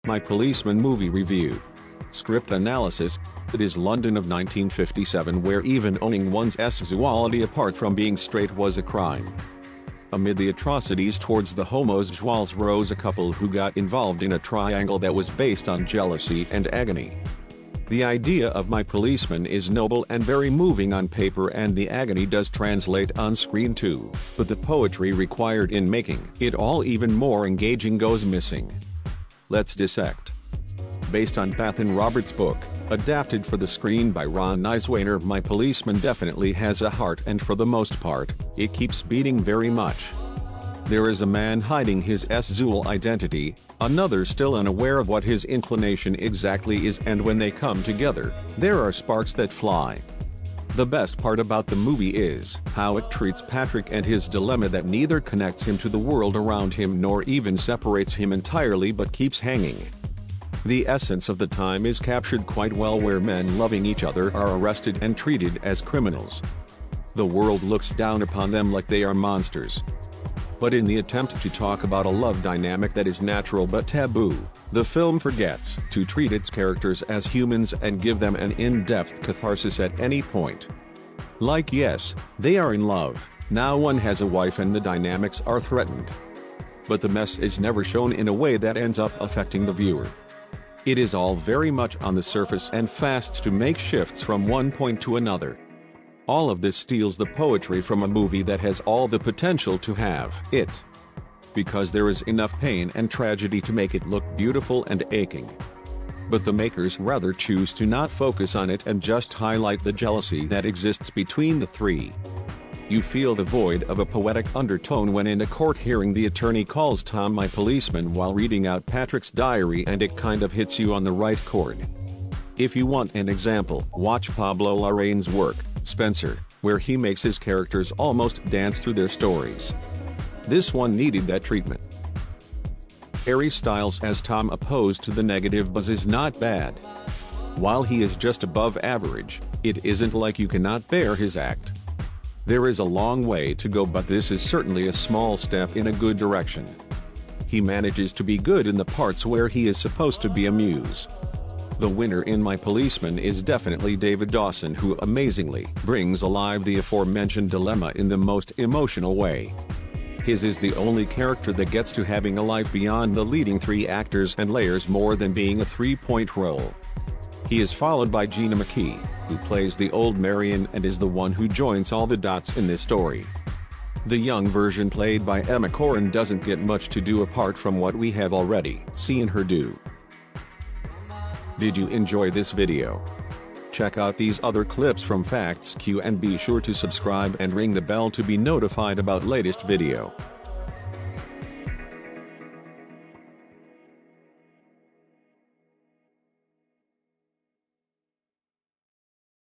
My Policeman movie review. Script analysis. It is London of 1957 where even owning one's sexuality apart from being straight was a crime. Amid the atrocities towards the homosexuals rose a couple who got involved in a triangle that was based on jealousy and agony. The idea of My Policeman is noble and very moving on paper, and the agony does translate on screen too, but the poetry required in making it all even more engaging goes missing. Let's dissect. Based on Pathan Roberts' book, adapted for the screen by Ron Niswainer, My Policeman definitely has a heart, and for the most part, it keeps beating very much. There is a man hiding his sexual identity, another still unaware of what his inclination exactly is, and when they come together, there are sparks that fly. The best part about the movie is how it treats Patrick and his dilemma that neither connects him to the world around him nor even separates him entirely but keeps hanging. The essence of the time is captured quite well, where men loving each other are arrested and treated as criminals. The world looks down upon them like they are monsters. But in the attempt to talk about a love dynamic that is natural but taboo, the film forgets to treat its characters as humans and give them an in-depth catharsis at any point. Like, yes, they are in love, now one has a wife and the dynamics are threatened. But the mess is never shown in a way that ends up affecting the viewer. It is all very much on the surface and fast to make shifts from one point to another. All of this steals the poetry from a movie that has all the potential to have it. Because there is enough pain and tragedy to make it look beautiful and aching. But the makers rather choose to not focus on it and just highlight the jealousy that exists between the three. You feel the void of a poetic undertone when in a court hearing the attorney calls Tom my policeman while reading out Patrick's diary, and it kind of hits you on the right chord. If you want an example, watch Pablo Larraín's work, Spencer, where he makes his characters almost dance through their stories. This one needed that treatment. Harry Styles as Tom, opposed to the negative buzz, is not bad. While he is just above average, it isn't like you cannot bear his act. There is a long way to go, but this is certainly a small step in a good direction. He manages to be good in the parts where he is supposed to be a muse. The winner in My Policeman is definitely David Dawson, who amazingly brings alive the aforementioned dilemma in the most emotional way. His is the only character that gets to having a life beyond the leading three actors and layers more than being a three-point role. He is followed by Gina, who plays the old Marion and is the one who joins all the dots in this story. The young version played by Emma Corrin doesn't get much to do apart from what we have already seen her do. Did you enjoy this video? Check out these other clips from Facts Q and be sure to subscribe and ring the bell to be notified about latest video.